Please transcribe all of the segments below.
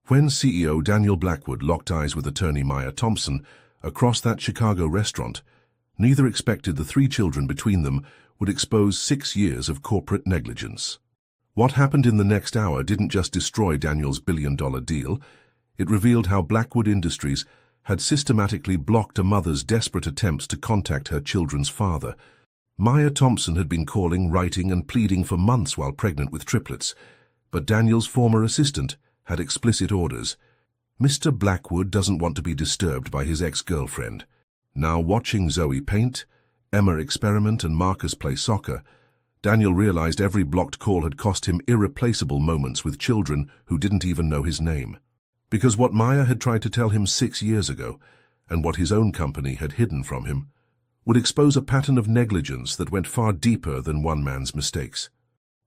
When CEO Daniel Blackwood locked eyes with attorney Maya Thompson across that Chicago restaurant, neither expected the three children between them would expose 6 years of corporate negligence. What happened in the next hour didn't just destroy Daniel's billion-dollar deal, it revealed how Blackwood Industries had systematically blocked a mother's desperate attempts to contact her children's father. Maya Thompson had been calling, writing, and pleading for months while pregnant with triplets, but Daniel's former assistant had explicit orders. Mr. Blackwood doesn't want to be disturbed by his ex-girlfriend. Now watching Zoe paint, Emma experiment, and Marcus play soccer, Daniel realized every blocked call had cost him irreplaceable moments with children who didn't even know his name. Because what Maya had tried to tell him 6 years ago, and what his own company had hidden from him, would expose a pattern of negligence that went far deeper than one man's mistakes.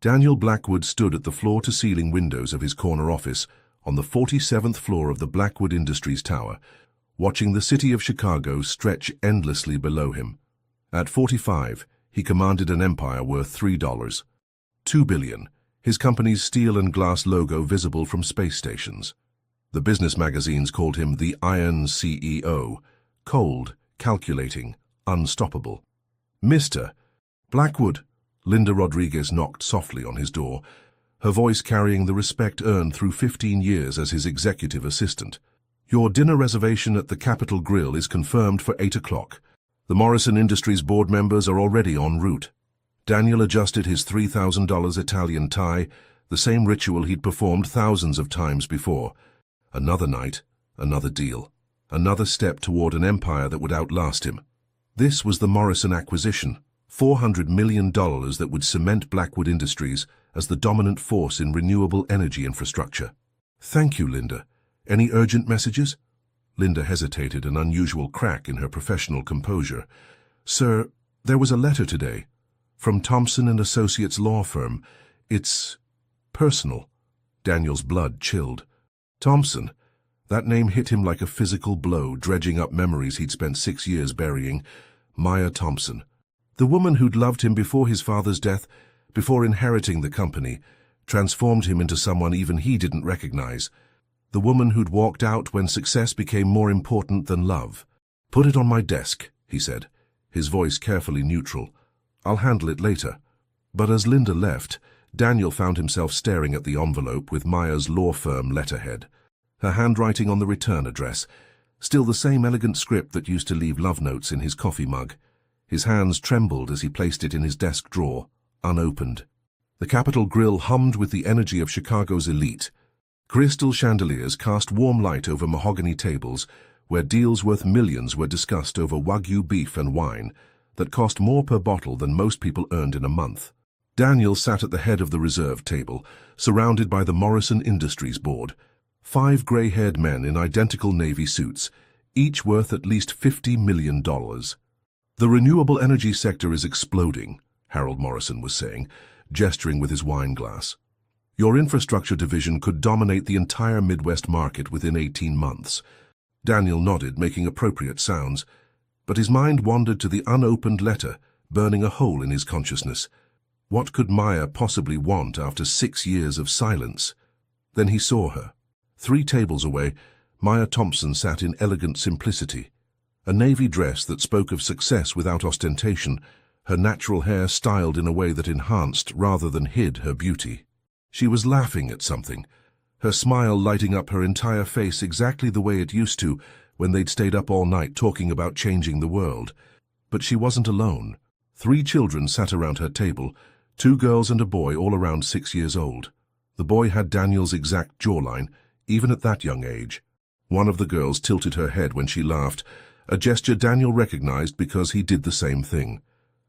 Daniel Blackwood stood at the floor-to-ceiling windows of his corner office on the 47th floor of the Blackwood Industries Tower, watching the city of Chicago stretch endlessly below him. At 45, he commanded an empire worth $2 billion, his company's steel and glass logo visible from space stations. The business magazines called him the Iron CEO, cold, calculating, unstoppable. Mr. Blackwood, Linda Rodriguez knocked softly on his door, her voice carrying the respect earned through 15 years as his executive assistant. Your dinner reservation at the Capitol Grill is confirmed for 8 o'clock. The Morrison Industries board members are already en route. Daniel adjusted his $3,000 Italian tie, the same ritual he'd performed thousands of times before. Another night, another deal, another step toward an empire that would outlast him. This was the Morrison acquisition, $400 million that would cement Blackwood Industries as the dominant force in renewable energy infrastructure. Thank you, Linda. Any urgent messages? Linda hesitated, an unusual crack in her professional composure. Sir, there was a letter today from Thompson and Associates law firm. It's personal. Daniel's blood chilled. Thompson. That name hit him like a physical blow, dredging up memories he'd spent 6 years burying. Maya Thompson. The woman who'd loved him before his father's death, before inheriting the company, transformed him into someone even he didn't recognize. The woman who'd walked out when success became more important than love. Put it on my desk, he said, his voice carefully neutral. I'll handle it later. But as Linda left, Daniel found himself staring at the envelope with Maya's law firm letterhead. Her handwriting on the return address, still the same elegant script that used to leave love notes in his coffee mug. His hands trembled as he placed it in his desk drawer, unopened. The Capitol Grill hummed with the energy of Chicago's elite. Crystal chandeliers cast warm light over mahogany tables where deals worth millions were discussed over Wagyu beef and wine that cost more per bottle than most people earned in a month. Daniel sat at the head of the reserved table, surrounded by the Morrison Industries board. 5 gray-haired men in identical navy suits, each worth at least $50 million. The renewable energy sector is exploding, Harold Morrison was saying, gesturing with his wine glass. Your infrastructure division could dominate the entire Midwest market within 18 months. Daniel nodded, making appropriate sounds, but his mind wandered to the unopened letter, burning a hole in his consciousness. What could Maya possibly want after 6 years of silence? Then he saw her. 3 tables away, Maya Thompson sat in elegant simplicity. A navy dress that spoke of success without ostentation, her natural hair styled in a way that enhanced rather than hid her beauty. She was laughing at something, her smile lighting up her entire face exactly the way it used to when they'd stayed up all night talking about changing the world. But she wasn't alone. 3 children sat around her table, 2 girls and a boy all around 6 years old. The boy had Daniel's exact jawline, even at that young age. One of the girls tilted her head when she laughed, a gesture Daniel recognized because he did the same thing.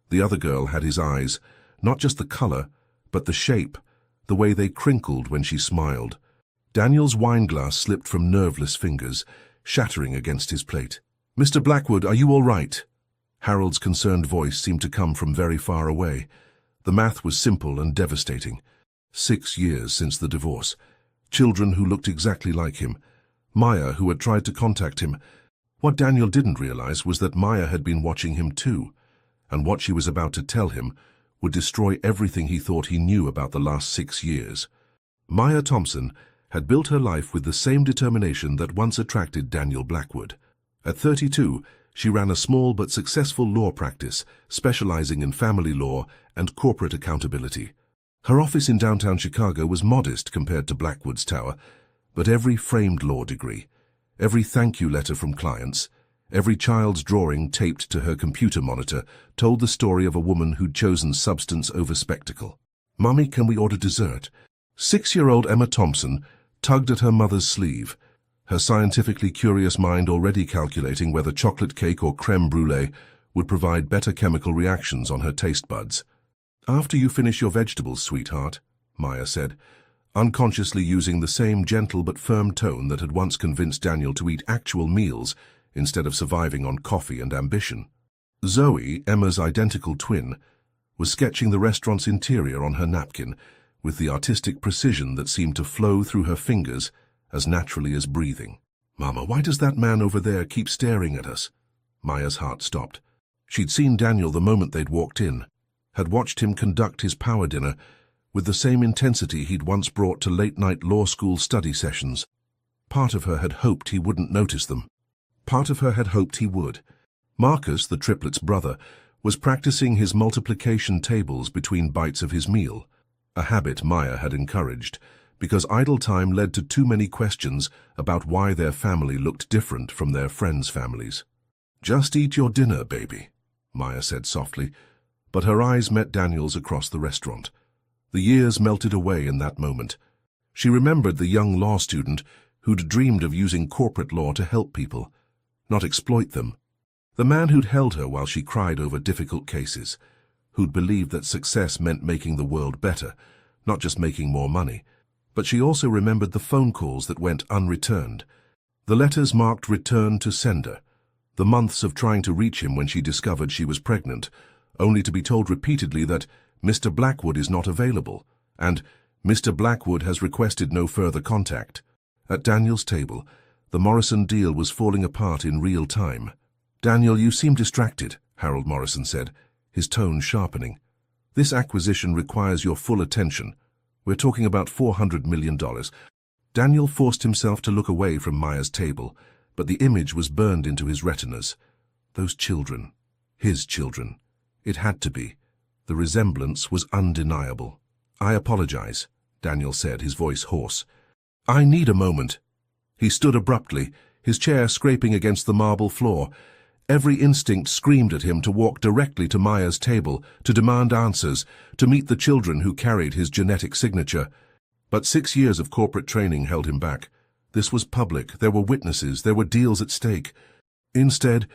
The other girl had his eyes, not just the color, but the shape, the way they crinkled when she smiled. Daniel's wineglass slipped from nerveless fingers, shattering against his plate. Mr. Blackwood, are you all right? Harold's concerned voice seemed to come from very far away. The math was simple and devastating. 6 years since the divorce. Children who looked exactly like him. Maya, who had tried to contact him. What Daniel didn't realize was that Maya had been watching him too, and what she was about to tell him would destroy everything he thought he knew about the last 6 years. Maya Thompson had built her life with the same determination that once attracted Daniel Blackwood. At 32, she ran a small but successful law practice, specializing in family law and corporate accountability. Her office in downtown Chicago was modest compared to Blackwood's tower, but every framed law degree, every thank you letter from clients, every child's drawing taped to her computer monitor told the story of a woman who'd chosen substance over spectacle. "Mommy, can we order dessert?" 6-year-old Emma Thompson tugged at her mother's sleeve, her scientifically curious mind already calculating whether chocolate cake or creme brulee would provide better chemical reactions on her taste buds. "After you finish your vegetables, sweetheart," Maya said, unconsciously using the same gentle but firm tone that had once convinced Daniel to eat actual meals instead of surviving on coffee and ambition. Zoe, Emma's identical twin, was sketching the restaurant's interior on her napkin with the artistic precision that seemed to flow through her fingers as naturally as breathing. "Mama, why does that man over there keep staring at us?" Maya's heart stopped. She'd seen Daniel the moment they'd walked in, had watched him conduct his power dinner with the same intensity he'd once brought to late-night law school study sessions. Part of her had hoped he wouldn't notice them. Part of her had hoped he would. Marcus, the triplets' brother, was practicing his multiplication tables between bites of his meal, a habit Maya had encouraged, because idle time led to too many questions about why their family looked different from their friends' families. "Just eat your dinner, baby," Maya said softly, but her eyes met Daniel's across the restaurant. The years melted away in that moment. She remembered the young law student who'd dreamed of using corporate law to help people, not exploit them. The man who'd held her while she cried over difficult cases, who'd believed that success meant making the world better, not just making more money. But she also remembered the phone calls that went unreturned, the letters marked return to sender, the months of trying to reach him when she discovered she was pregnant, only to be told repeatedly that Mr. Blackwood is not available, and Mr. Blackwood has requested no further contact. At Daniel's table, the Morrison deal was falling apart in real time. "Daniel, you seem distracted," Harold Morrison said, his tone sharpening. "This acquisition requires your full attention. We're talking about $400 million. Daniel forced himself to look away from Maya's table, but the image was burned into his retinas. Those children. His children. It had to be. The resemblance was undeniable. "I apologize," Daniel said, his voice hoarse. "I need a moment." He stood abruptly, his chair scraping against the marble floor. Every instinct screamed at him to walk directly to Maya's table, to demand answers, to meet the children who carried his genetic signature. But 6 years of corporate training held him back. This was public, there were witnesses, there were deals at stake. Instead,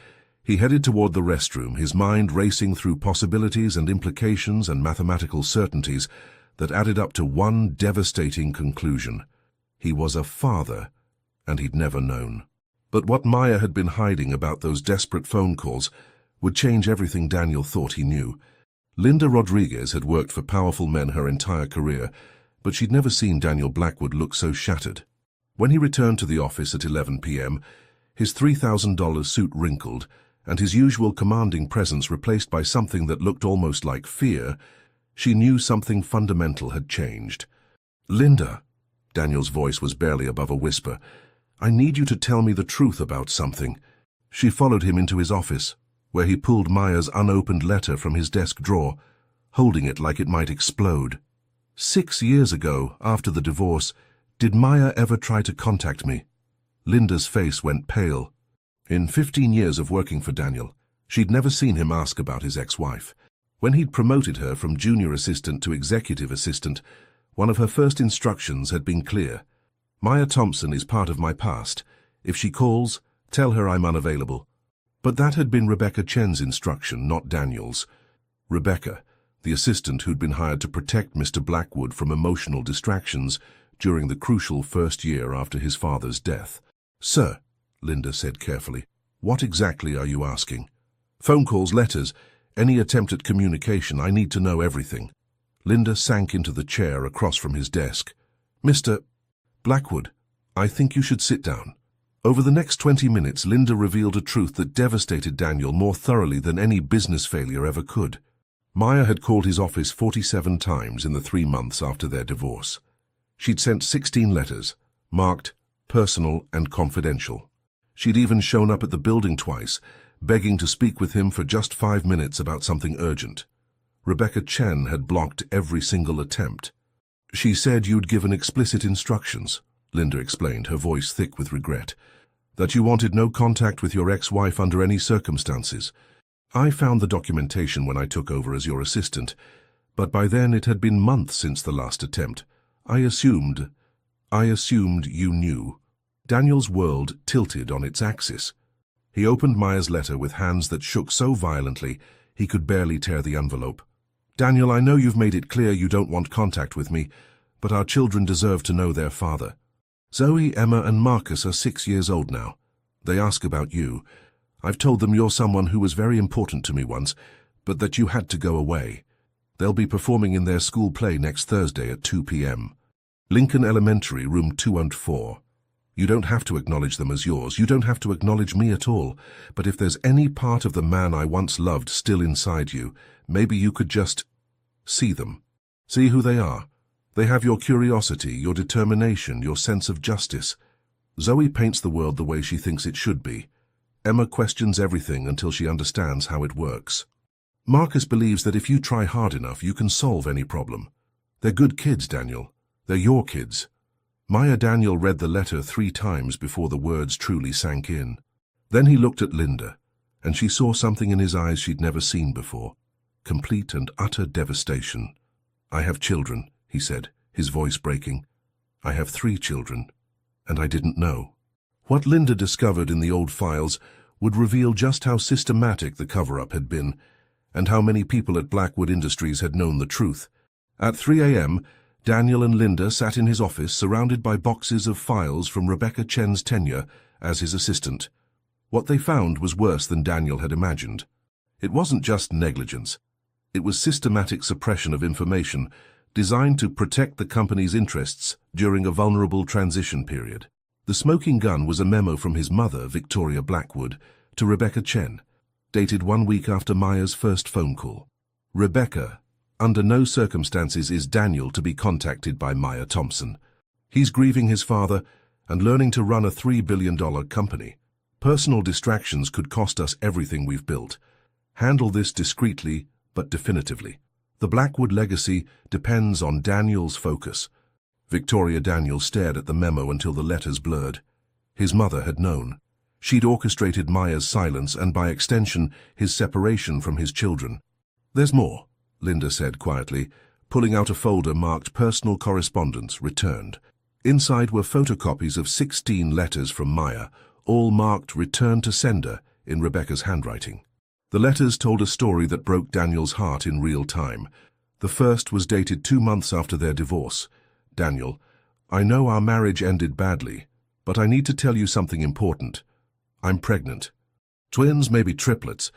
he headed toward the restroom, his mind racing through possibilities and implications and mathematical certainties that added up to one devastating conclusion. He was a father, and he'd never known. But what Maya had been hiding about those desperate phone calls would change everything Daniel thought he knew. Linda Rodriguez had worked for powerful men her entire career, but she'd never seen Daniel Blackwood look so shattered. When he returned to the office at 11 p.m., his $3,000 suit wrinkled, and his usual commanding presence replaced by something that looked almost like fear, she knew something fundamental had changed. "Linda," Daniel's voice was barely above a whisper, "I need you to tell me the truth about something." She followed him into his office, where he pulled Maya's unopened letter from his desk drawer, holding it like it might explode. 6 years ago, after the divorce, did Maya ever try to contact me? Linda's face went pale. In 15 years of working for Daniel, she'd never seen him ask about his ex-wife. When he'd promoted her from junior assistant to executive assistant, one of her first instructions had been clear. "Maya Thompson is part of my past. If she calls, tell her I'm unavailable." But that had been Rebecca Chen's instruction, not Daniel's. Rebecca, the assistant who'd been hired to protect Mr. Blackwood from emotional distractions during the crucial first year after his father's death. "Sir," Linda said carefully, "what exactly are you asking?" "Phone calls, letters, any attempt at communication. I need to know everything." Linda sank into the chair across from his desk. "Mr. Blackwood, I think you should sit down." Over the next 20 minutes, Linda revealed a truth that devastated Daniel more thoroughly than any business failure ever could. Maya had called his office 47 times in the 3 months after their divorce. She'd sent 16 letters, marked personal and confidential. She'd even shown up at the building twice, begging to speak with him for just 5 minutes about something urgent. Rebecca Chen had blocked every single attempt. She said you'd given explicit instructions, Linda explained, her voice thick with regret, that you wanted no contact with your ex-wife under any circumstances. I found the documentation when I took over as your assistant, but by then it had been months since the last attempt. I assumed you knew. Daniel's world tilted on its axis. He opened Maya's letter with hands that shook so violently he could barely tear the envelope. Daniel, I know you've made it clear you don't want contact with me, but our children deserve to know their father. Zoe, Emma, and Marcus are 6 years old now. They ask about you. I've told them you're someone who was very important to me once, but that you had to go away. They'll be performing in their school play next Thursday at 2 p.m. Lincoln Elementary, room 204. You don't have to acknowledge them as yours. You don't have to acknowledge me at all. But if there's any part of the man I once loved still inside you, maybe you could just see them. See who they are. They have your curiosity, your determination, your sense of justice. Zoe paints the world the way she thinks it should be. Emma questions everything until she understands how it works. Marcus believes that if you try hard enough, you can solve any problem. They're good kids, Daniel. They're your kids. Maya Daniel read the letter 3 times before the words truly sank in. Then he looked at Linda, and she saw something in his eyes she'd never seen before. Complete and utter devastation. I have children, he said, his voice breaking. I have 3 children, and I didn't know. What Linda discovered in the old files would reveal just how systematic the cover-up had been, and how many people at Blackwood Industries had known the truth. At 3 a.m., Daniel and Linda sat in his office surrounded by boxes of files from Rebecca Chen's tenure as his assistant. What they found was worse than Daniel had imagined. It wasn't just negligence. It was systematic suppression of information designed to protect the company's interests during a vulnerable transition period. The smoking gun was a memo from his mother, Victoria Blackwood, to Rebecca Chen, dated 1 week after Maya's first phone call. Rebecca, under no circumstances is Daniel to be contacted by Maya Thompson. He's grieving his father and learning to run a $3 billion company. Personal distractions could cost us everything we've built. Handle this discreetly but definitively. The Blackwood legacy depends on Daniel's focus. Victoria Daniel stared at the memo until the letters blurred. His mother had known. She'd orchestrated Maya's silence and, by extension, his separation from his children. There's more, Linda said quietly, pulling out a folder marked Personal Correspondence Returned. Inside were photocopies of 16 letters from Maya, all marked Return to Sender in Rebecca's handwriting. The letters told a story that broke Daniel's heart in real time. The first was dated 2 months after their divorce. Daniel, I know our marriage ended badly, but I need to tell you something important. I'm pregnant. Twins, maybe triplets.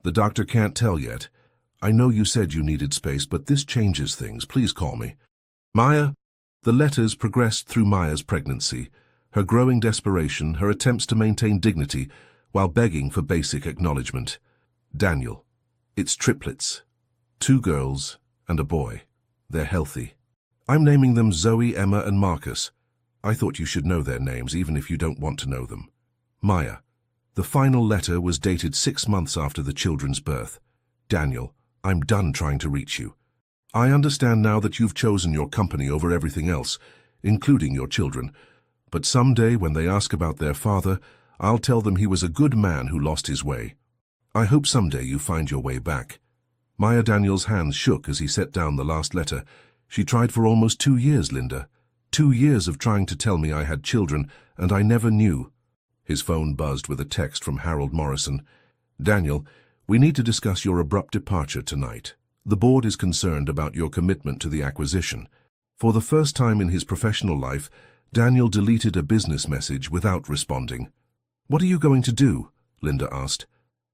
The doctor can't tell yet. I know you said you needed space, but this changes things. Please call me. Maya. The letters progressed through Maya's pregnancy, her growing desperation, her attempts to maintain dignity while begging for basic acknowledgement. Daniel, it's triplets. 2 girls and a boy. They're healthy. I'm naming them Zoe, Emma, and Marcus. I thought you should know their names, even if you don't want to know them. Maya. The final letter was dated 6 months after the children's birth. Daniel, I'm done trying to reach you. I understand now that you've chosen your company over everything else, including your children. But someday, when they ask about their father, I'll tell them he was a good man who lost his way. I hope someday you find your way back. Maya Daniel's hands shook as he set down the last letter. She tried for almost 2 years, Linda. 2 years of trying to tell me I had children, and I never knew. His phone buzzed with a text from Harold Morrison. Daniel, we need to discuss your abrupt departure tonight. The board is concerned about your commitment to the acquisition. For the first time in his professional life, Daniel deleted a business message without responding. What are you going to do? Linda asked.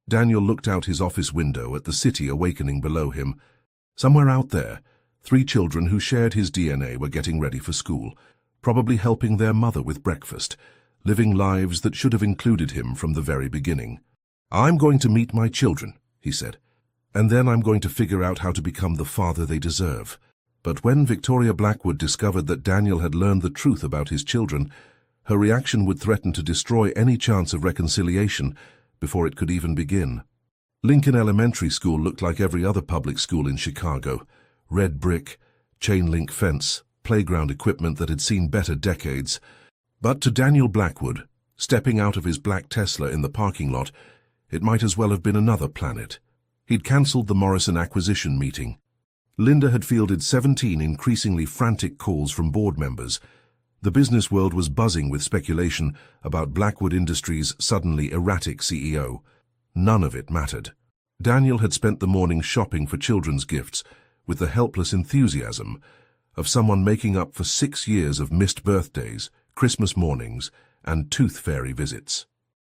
Daniel looked out his office window at the city awakening below him. Somewhere out there, 3 children who shared his DNA were getting ready for school, probably helping their mother with breakfast, living lives that should have included him from the very beginning. I'm going to meet my children, he said, and then I'm going to figure out how to become the father they deserve. But when Victoria Blackwood discovered that Daniel had learned the truth about his children, her reaction would threaten to destroy any chance of reconciliation before it could even begin. Lincoln Elementary School looked like every other public school in Chicago. Red brick, chain-link fence, playground equipment that had seen better decades. But to Daniel Blackwood, stepping out of his black Tesla in the parking lot, it might as well have been another planet. He'd cancelled the Morrison acquisition meeting. Linda had fielded 17 increasingly frantic calls from board members. The business world was buzzing with speculation about Blackwood Industries' suddenly erratic CEO. None of it mattered. Daniel had spent the morning shopping for children's gifts with the helpless enthusiasm of someone making up for 6 years of missed birthdays, Christmas mornings, and tooth fairy visits.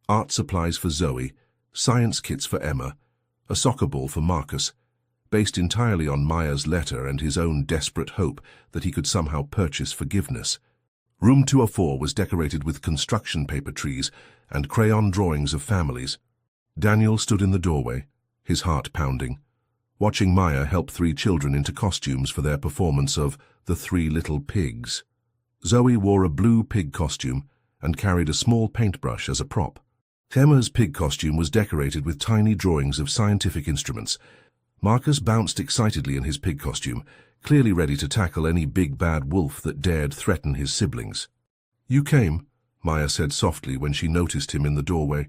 Art supplies for Zoe, science kits for Emma, a soccer ball for Marcus, based entirely on Maya's letter and his own desperate hope that he could somehow purchase forgiveness. Room 204 was decorated with construction paper trees and crayon drawings of families. Daniel stood in the doorway, his heart pounding, watching Maya help 3 children into costumes for their performance of The 3 Little Pigs. Zoe wore a blue pig costume and carried a small paintbrush as a prop. Emma's pig costume was decorated with tiny drawings of scientific instruments. Marcus bounced excitedly in his pig costume, clearly ready to tackle any big bad wolf that dared threaten his siblings. "You came," Maya said softly when she noticed him in the doorway.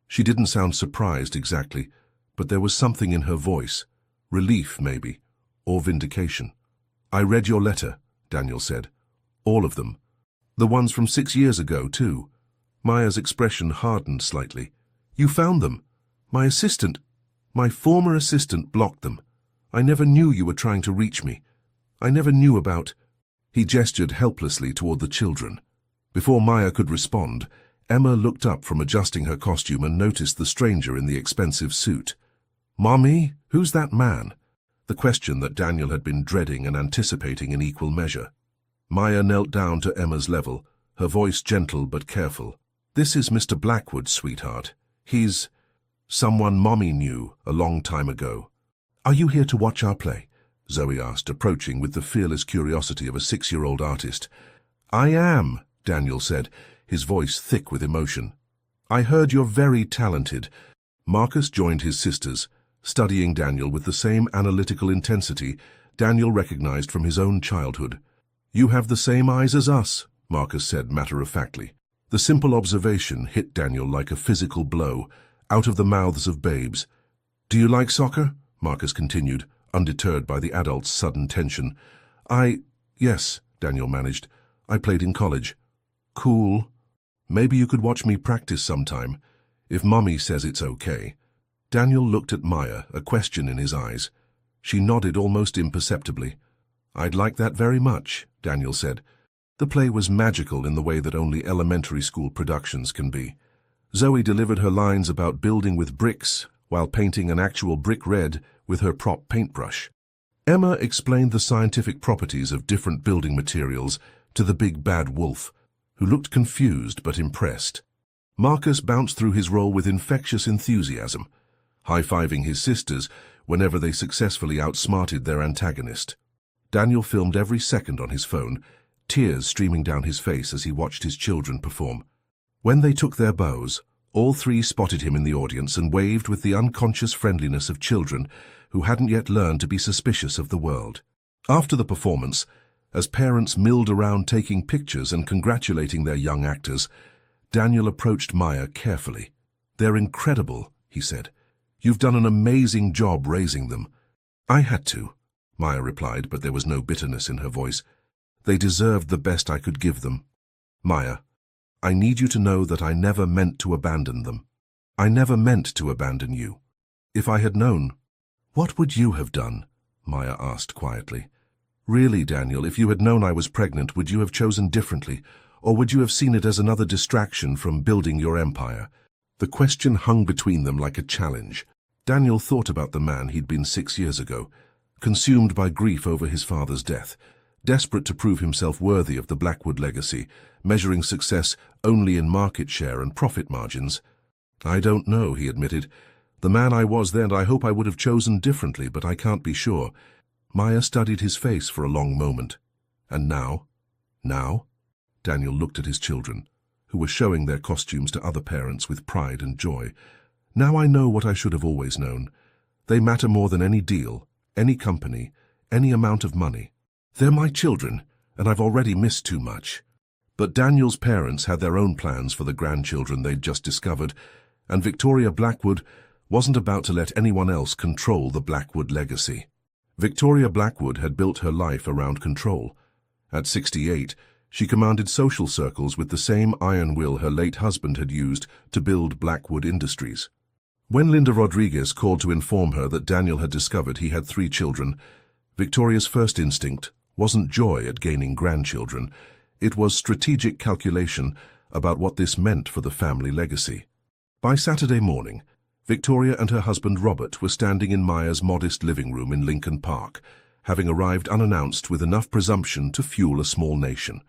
She didn't sound surprised exactly, but there was something in her voice. Relief, maybe, or vindication. "I read your letter," Daniel said. "All of them. The ones from 6 years ago, too." Maya's expression hardened slightly. "You found them. My former assistant blocked them. I never knew you were trying to reach me. I never knew about—" He gestured helplessly toward the children. Before Maya could respond, Emma looked up from adjusting her costume and noticed the stranger in the expensive suit. "Mommy, who's that man?" The question that Daniel had been dreading and anticipating in equal measure. Maya knelt down to Emma's level, her voice gentle but careful. "This is Mr. Blackwood, sweetheart. He's someone Mommy knew a long time ago." "Are you here to watch our play?" Zoe asked, approaching with the fearless curiosity of a 6-year-old artist. "I am," Daniel said, his voice thick with emotion. "I heard you're very talented." Marcus joined his sisters, studying Daniel with the same analytical intensity Daniel recognized from his own childhood. "You have the same eyes as us," Marcus said matter-of-factly. The simple observation hit Daniel like a physical blow, out of the mouths of babes. "Do you like soccer?" Marcus continued, undeterred by the adult's sudden tension. Yes, Daniel managed. "I played in college." "Cool. Maybe you could watch me practice sometime, if Mommy says it's okay." Daniel looked at Maya, a question in his eyes. She nodded almost imperceptibly. "I'd like that very much," Daniel said. The play was magical in the way that only elementary school productions can be. Zoe delivered her lines about building with bricks while painting an actual brick red with her prop paintbrush. Emma explained the scientific properties of different building materials to the big bad wolf, who looked confused but impressed. Marcus bounced through his role with infectious enthusiasm, high-fiving his sisters whenever they successfully outsmarted their antagonist. Daniel filmed every second on his phone, tears streaming down his face as he watched his children perform. When they took their bows, all 3 spotted him in the audience and waved with the unconscious friendliness of children who hadn't yet learned to be suspicious of the world. After the performance, as parents milled around taking pictures and congratulating their young actors, Daniel approached Maya carefully. "They're incredible," he said. "You've done an amazing job raising them." "I had to," Maya replied, but there was no bitterness in her voice. "They deserved the best I could give them. Maya, I need you to know that I never meant to abandon them. I never meant to abandon you. If I had known—" "What would you have done?" Maya asked quietly. "Really, Daniel, if you had known I was pregnant, would you have chosen differently, or would you have seen it as another distraction from building your empire?" The question hung between them like a challenge. Daniel thought about the man he'd been 6 years ago, consumed by grief over his father's death, desperate to prove himself worthy of the Blackwood legacy, measuring success only in market share and profit margins. "I don't know," he admitted. "The man I was then, I hope I would have chosen differently, but I can't be sure." Maya studied his face for a long moment. And now? Now? Daniel looked at his children, who were showing their costumes to other parents with pride and joy. Now I know what I should have always known. They matter more than any deal, any company, any amount of money. They're my children, and I've already missed too much. But Daniel's parents had their own plans for the grandchildren they'd just discovered, and Victoria Blackwood wasn't about to let anyone else control the Blackwood legacy. Victoria Blackwood had built her life around control. At 68, she commanded social circles with the same iron will her late husband had used to build Blackwood Industries. When Linda Rodriguez called to inform her that Daniel had discovered he had 3 children, Victoria's first instinct wasn't joy at gaining grandchildren. It was strategic calculation about what this meant for the family legacy. By Saturday morning, Victoria and her husband Robert were standing in Maya's modest living room in Lincoln Park, having arrived unannounced with enough presumption to fuel a small nation.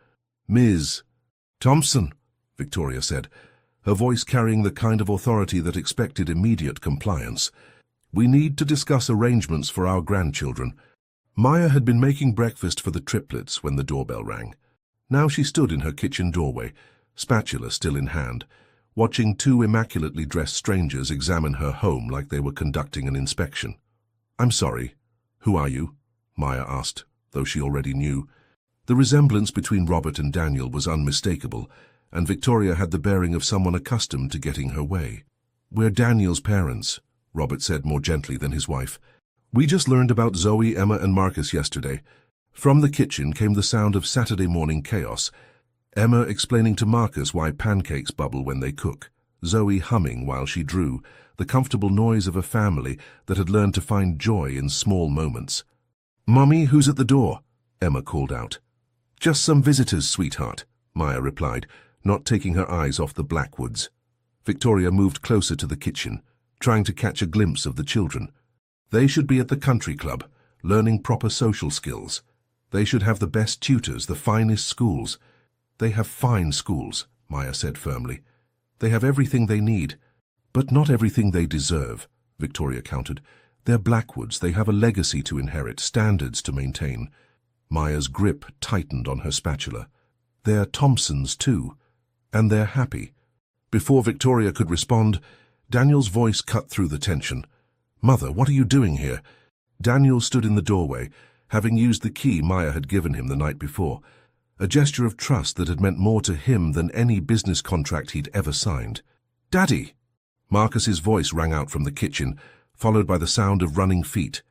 "Ms. Thompson," Victoria said, her voice carrying the kind of authority that expected immediate compliance. "We need to discuss arrangements for our grandchildren." Maya had been making breakfast for the triplets when the doorbell rang. Now she stood in her kitchen doorway, spatula still in hand, watching 2 immaculately dressed strangers examine her home like they were conducting an inspection. "I'm sorry. Who are you?" Maya asked, though she already knew. The resemblance between Robert and Daniel was unmistakable, and Victoria had the bearing of someone accustomed to getting her way. "We're Daniel's parents," Robert said more gently than his wife. "We just learned about Zoe, Emma, and Marcus yesterday." From the kitchen came the sound of Saturday morning chaos. Emma explaining to Marcus why pancakes bubble when they cook, Zoe humming while she drew, the comfortable noise of a family that had learned to find joy in small moments. "Mommy, who's at the door?" Emma called out. "Just some visitors, sweetheart," Maya replied, not taking her eyes off the Blackwoods. Victoria moved closer to the kitchen, trying to catch a glimpse of the children. They should be at the country club, learning proper social skills. They should have the best tutors, the finest schools. "They have fine schools," Maya said firmly. "They have everything they need, but not everything they deserve," Victoria countered. "They're Blackwoods. They have a legacy to inherit, standards to maintain." Maya's grip tightened on her spatula. "They're Thompsons, too, and they're happy." Before Victoria could respond, Daniel's voice cut through the tension. "Mother, what are you doing here?" Daniel stood in the doorway, having used the key Maya had given him the night before, a gesture of trust that had meant more to him than any business contract he'd ever signed. "Daddy!" Marcus's voice rang out from the kitchen, followed by the sound of running feet.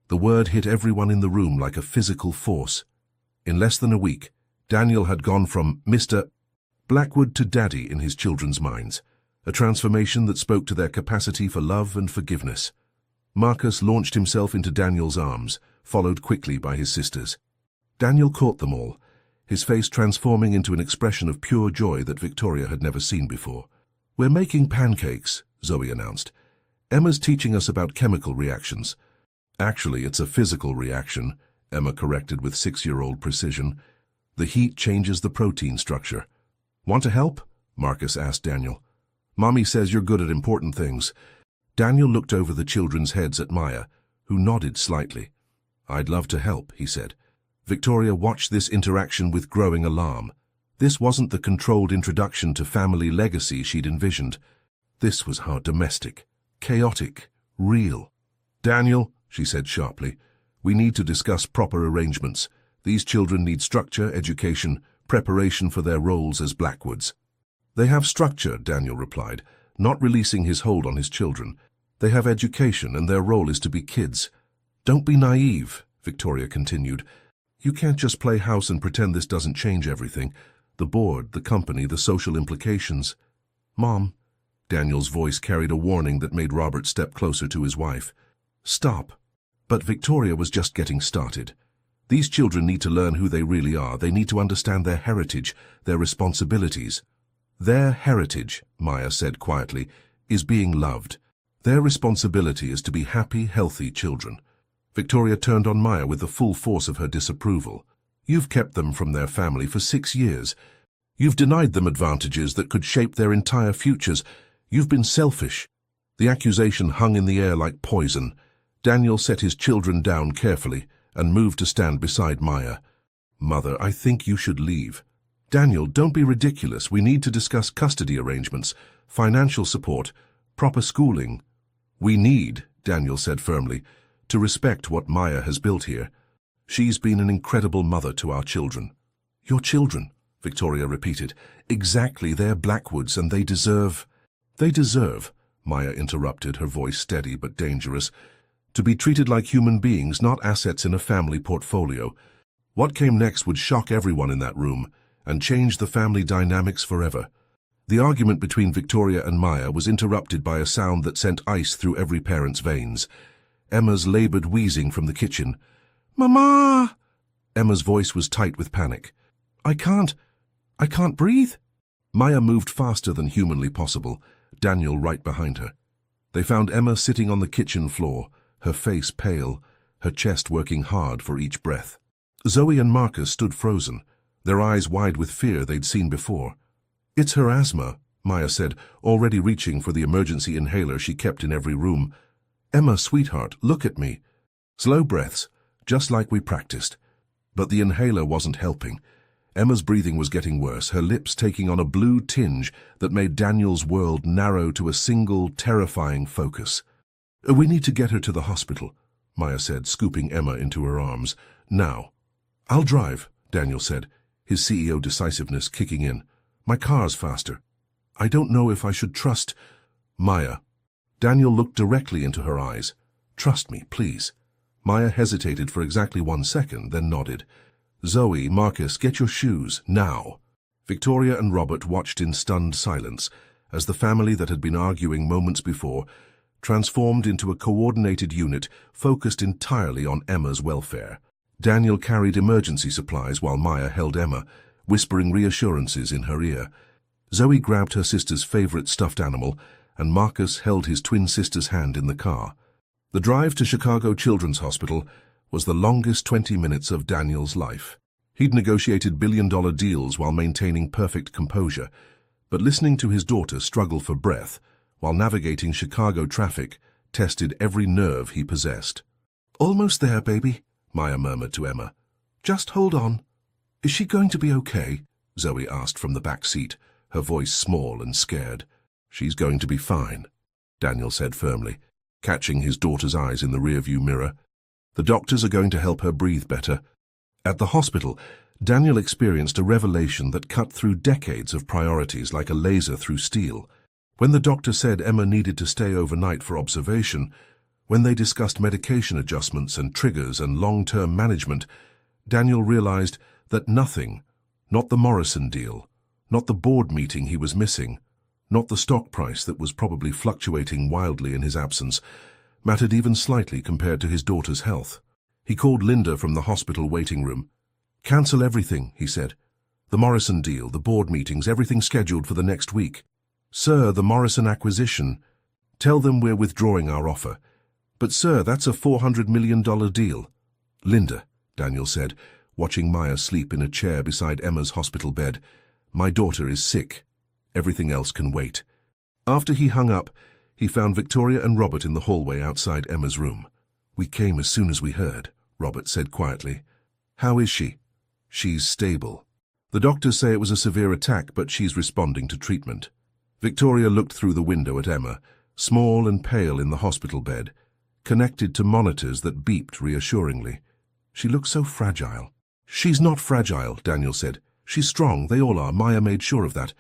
The word hit everyone in the room like a physical force. In less than a week, Daniel had gone from Mr. Blackwood to Daddy in his children's minds, a transformation that spoke to their capacity for love and forgiveness. Marcus launched himself into Daniel's arms, followed quickly by his sisters. Daniel caught them all, his face transforming into an expression of pure joy that Victoria had never seen before. "We're making pancakes," Zoe announced. "Emma's teaching us about chemical reactions." "Actually, it's a physical reaction," Emma corrected with 6-year-old precision. "The heat changes the protein structure." "Want to help?" Marcus asked Daniel. "Mommy says you're good at important things." Daniel looked over the children's heads at Maya, who nodded slightly. "I'd love to help," he said. Victoria watched this interaction with growing alarm. This wasn't the controlled introduction to family legacy she'd envisioned. This was hard, domestic, chaotic, real. "Daniel," she said sharply, "we need to discuss proper arrangements. These children need structure, education, preparation for their roles as Blackwoods." "They have structure," Daniel replied, not releasing his hold on his children. "They have education, and their role is to be kids." "Don't be naive," Victoria continued. "You can't just play house and pretend this doesn't change everything. The board, the company, the social implications." "Mom," Daniel's voice carried a warning that made Robert step closer to his wife. "Stop." But Victoria was just getting started. These children need to learn who they really are. They need to understand their heritage, their responsibilities. "Their heritage," Maya said quietly, "is being loved. Their responsibility is to be happy, healthy children." Victoria turned on Maya with the full force of her disapproval. "You've kept them from their family for 6 years. You've denied them advantages that could shape their entire futures. You've been selfish." The accusation hung in the air like poison. Daniel set his children down carefully, and moved to stand beside Maya. "Mother, I think you should leave." "Daniel, don't be ridiculous. We need to discuss custody arrangements, financial support, proper schooling." "We need," Daniel said firmly, "to respect what Maya has built here. She's been an incredible mother to our children." "Your children," Victoria repeated. "Exactly, they're Blackwoods, and they deserve—" "They deserve," Maya interrupted, her voice steady but dangerous, "to be treated like human beings, not assets in a family portfolio." What came next would shock everyone in that room and change the family dynamics forever. The argument between Victoria and Maya was interrupted by a sound that sent ice through every parent's veins. Emma's labored wheezing from the kitchen. "Mama!" Emma's voice was tight with panic. I can't breathe." Maya moved faster than humanly possible, Daniel right behind her. They found Emma sitting on the kitchen floor, her face pale, her chest working hard for each breath. Zoe and Marcus stood frozen, their eyes wide with fear they'd seen before. "It's her asthma," Maya said, already reaching for the emergency inhaler she kept in every room. "Emma, sweetheart, look at me." Slow breaths, just like we practiced. But the inhaler wasn't helping. Emma's breathing was getting worse, her lips taking on a blue tinge that made Daniel's world narrow to a single, terrifying focus. "We need to get her to the hospital," Maya said, scooping Emma into her arms. "Now." "I'll drive," Daniel said, his CEO decisiveness kicking in. "My car's faster. I don't know if I should trust—" "Maya." Daniel looked directly into her eyes. "Trust me, please." Maya hesitated for exactly 1 second, then nodded. "Zoe, Marcus, get your shoes, now." Victoria and Robert watched in stunned silence as the family that had been arguing moments before transformed into a coordinated unit focused entirely on Emma's welfare. Daniel carried emergency supplies while Maya held Emma, whispering reassurances in her ear. Zoe grabbed her sister's favorite stuffed animal, and Marcus held his twin sister's hand in the car. The drive to Chicago Children's Hospital was the longest 20 minutes of Daniel's life. He'd negotiated billion-dollar deals while maintaining perfect composure, but listening to his daughter struggle for breath while navigating Chicago traffic tested every nerve he possessed. "Almost there, baby," Maya murmured to Emma. "Just hold on." "Is she going to be okay?" Zoe asked from the back seat, her voice small and scared. "She's going to be fine," Daniel said firmly, catching his daughter's eyes in the rearview mirror. "The doctors are going to help her breathe better." At the hospital, Daniel experienced a revelation that cut through decades of priorities like a laser through steel. When the doctor said Emma needed to stay overnight for observation, when they discussed medication adjustments and triggers and long-term management, Daniel realized that nothing, not the Morrison deal, not the board meeting he was missing, not the stock price that was probably fluctuating wildly in his absence, mattered even slightly compared to his daughter's health. He called Linda from the hospital waiting room. "Cancel everything," he said. "The Morrison deal, the board meetings, everything scheduled for the next week." "Sir, the Morrison acquisition." "Tell them we're withdrawing our offer." "But sir, that's a $400 million deal." "Linda," Daniel said, watching Maya sleep in a chair beside Emma's hospital bed, "my daughter is sick. Everything else can wait." After he hung up, he found Victoria and Robert in the hallway outside Emma's room. "We came as soon as we heard," Robert said quietly. "How is she?" "She's stable. The doctors say it was a severe attack, but she's responding to treatment." Victoria looked through the window at Emma, small and pale in the hospital bed, connected to monitors that beeped reassuringly. She looked so fragile. "She's not fragile," Daniel said. "She's strong, they all are. Maya made sure of that."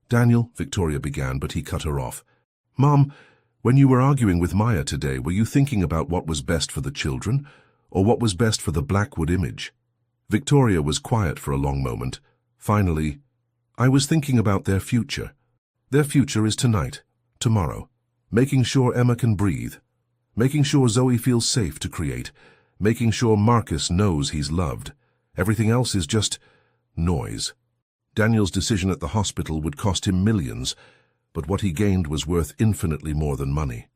"Daniel," Victoria began, but he cut her off. "Mom, when you were arguing with Maya today, were you thinking about what was best for the children, or what was best for the Blackwood image?" Victoria was quiet for a long moment. Finally, "I was thinking about their future. Their future is tonight, tomorrow, making sure Emma can breathe, making sure Zoe feels safe to create, making sure Marcus knows he's loved. Everything else is just noise." Daniel's decision at the hospital would cost him millions, but what he gained was worth infinitely more than money.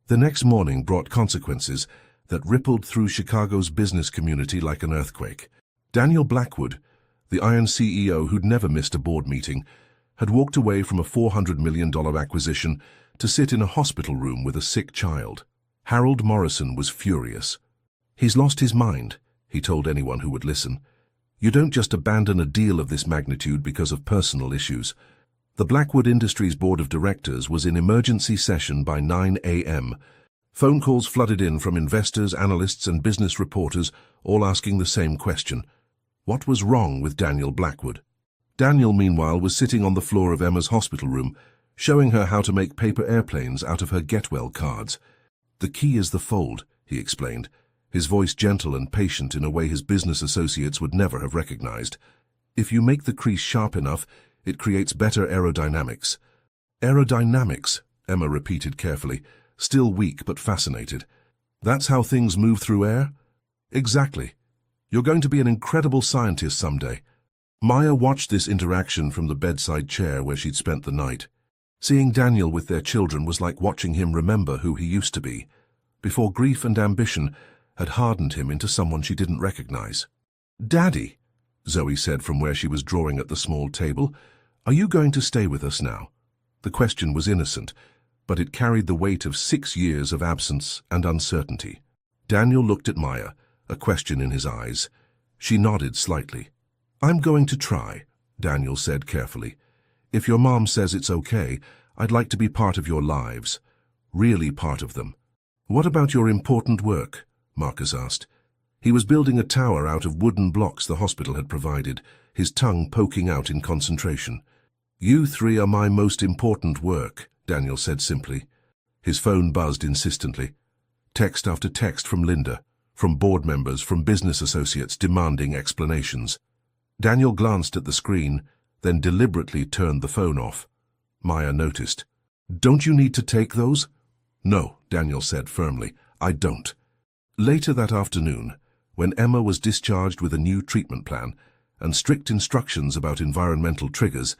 The next morning brought consequences that rippled through Chicago's business community like an earthquake. Daniel Blackwood, the iron CEO who'd never missed a board meeting, had walked away from a $400 million acquisition to sit in a hospital room with a sick child. Harold Morrison was furious. "He's lost his mind," he told anyone who would listen. You don't just abandon a deal of this magnitude because of personal issues. The Blackwood Industries Board of Directors was in emergency session by 9 a.m. Phone calls flooded in from investors, analysts, and business reporters, all asking the same question. What was wrong with Daniel Blackwood? Daniel, meanwhile, was sitting on the floor of Emma's hospital room, showing her how to make paper airplanes out of her get-well cards. The key is the fold, he explained, his voice gentle and patient in a way his business associates would never have recognized. If you make the crease sharp enough, it creates better aerodynamics. Aerodynamics, Emma repeated carefully, still weak but fascinated. That's how things move through air? Exactly. You're going to be an incredible scientist someday. Maya watched this interaction from the bedside chair where she'd spent the night. Seeing Daniel with their children was like watching him remember who he used to be, before grief and ambition had hardened him into someone she didn't recognize. "Daddy," Zoe said from where she was drawing at the small table, "are you going to stay with us now?" The question was innocent, but it carried the weight of 6 years of absence and uncertainty. Daniel looked at Maya, a question in his eyes. She nodded slightly. "I'm going to try," Daniel said carefully. "If your mom says it's okay, I'd like to be part of your lives. Really part of them." "What about your important work?" Marcus asked. He was building a tower out of wooden blocks the hospital had provided, his tongue poking out in concentration. "You three are my most important work," Daniel said simply. His phone buzzed insistently. Text after text from Linda, from board members, from business associates demanding explanations. Daniel glanced at the screen, then deliberately turned the phone off. Maya noticed. "Don't you need to take those?" "No," Daniel said firmly, "I don't." Later that afternoon, when Emma was discharged with a new treatment plan and strict instructions about environmental triggers,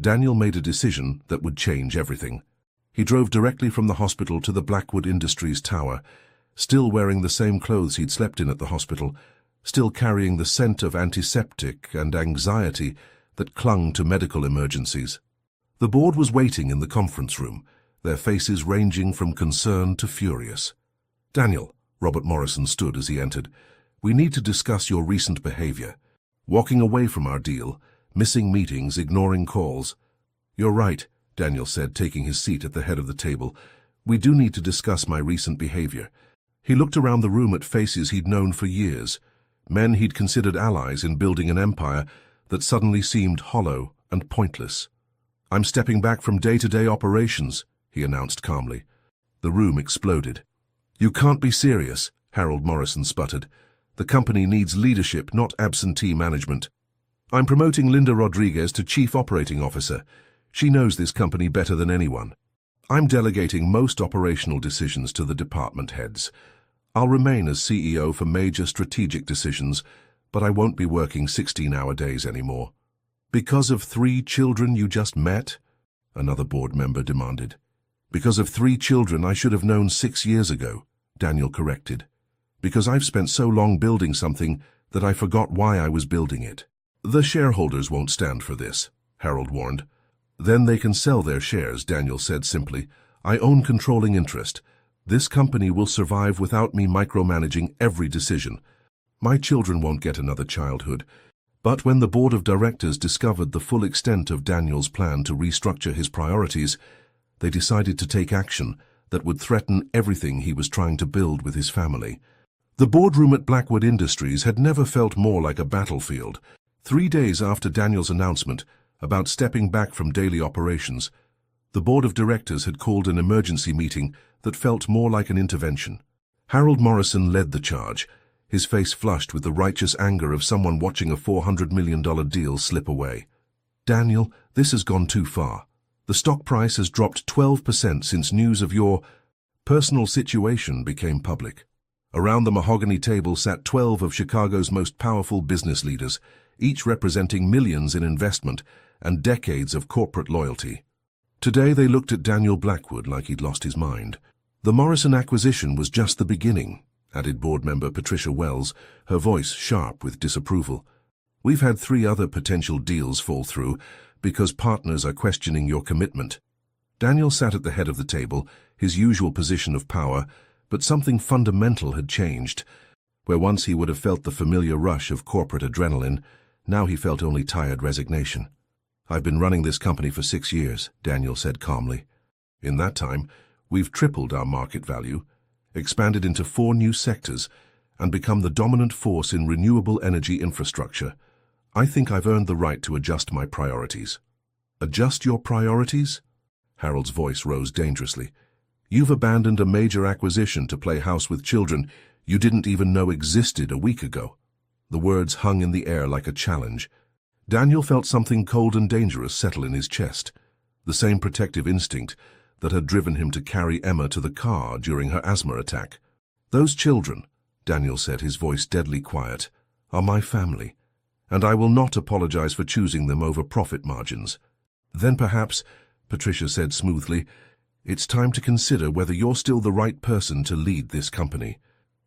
Daniel made a decision that would change everything. He drove directly from the hospital to the Blackwood Industries tower, still wearing the same clothes he'd slept in at the hospital, still carrying the scent of antiseptic and anxiety that clung to medical emergencies. The board was waiting in the conference room, their faces ranging from concern to furious. "Daniel," Robert Morrison stood as he entered, "we need to discuss your recent behavior. Walking away from our deal, missing meetings, ignoring calls." "You're right," Daniel said, taking his seat at the head of the table. "We do need to discuss my recent behavior." He looked around the room at faces he'd known for years, men he'd considered allies in building an empire that suddenly seemed hollow and pointless. "I'm stepping back from day-to-day operations," he announced calmly. The room exploded. "You can't be serious," Harold Morrison sputtered. "The company needs leadership, not absentee management." "I'm promoting Linda Rodriguez to Chief Operating Officer. She knows this company better than anyone. I'm delegating most operational decisions to the department heads. I'll remain as CEO for major strategic decisions, but I won't be working 16-hour days anymore." "Because of 3 children you just met?" another board member demanded. "Because of 3 children I should have known 6 years ago," Daniel corrected. "Because I've spent so long building something that I forgot why I was building it." "The shareholders won't stand for this," Harold warned. "Then they can sell their shares," Daniel said simply. "I own controlling interest. This company will survive without me micromanaging every decision. My children won't get another childhood." But when the board of directors discovered the full extent of Daniel's plan to restructure his priorities, they decided to take action that would threaten everything he was trying to build with his family. The boardroom at Blackwood Industries had never felt more like a battlefield. 3 days after Daniel's announcement about stepping back from daily operations, the board of directors had called an emergency meeting that felt more like an intervention. Harold Morrison led the charge, his face flushed with the righteous anger of someone watching a $400 million deal slip away. "Daniel, this has gone too far. The stock price has dropped 12% since news of your personal situation became public." Around the mahogany table sat 12 of Chicago's most powerful business leaders, each representing millions in investment and decades of corporate loyalty. Today they looked at Daniel Blackwood like he'd lost his mind. "The Morrison acquisition was just the beginning," added board member Patricia Wells, her voice sharp with disapproval. "We've had 3 other potential deals fall through because partners are questioning your commitment." Daniel sat at the head of the table, his usual position of power, but something fundamental had changed. Where once he would have felt the familiar rush of corporate adrenaline, now he felt only tired resignation. "I've been running this company for 6 years," Daniel said calmly. "In that time, we've tripled our market value, expanded into 4 new sectors, and become the dominant force in renewable energy infrastructure. I think I've earned the right to adjust my priorities." "Adjust your priorities?" Harold's voice rose dangerously. "You've abandoned a major acquisition to play house with children you didn't even know existed a week ago." The words hung in the air like a challenge. Daniel felt something cold and dangerous settle in his chest, the same protective instinct that had driven him to carry Emma to the car during her asthma attack. "Those children," Daniel said, his voice deadly quiet, "are my family, and I will not apologize for choosing them over profit margins." "Then perhaps," Patricia said smoothly, "it's time to consider whether you're still the right person to lead this company."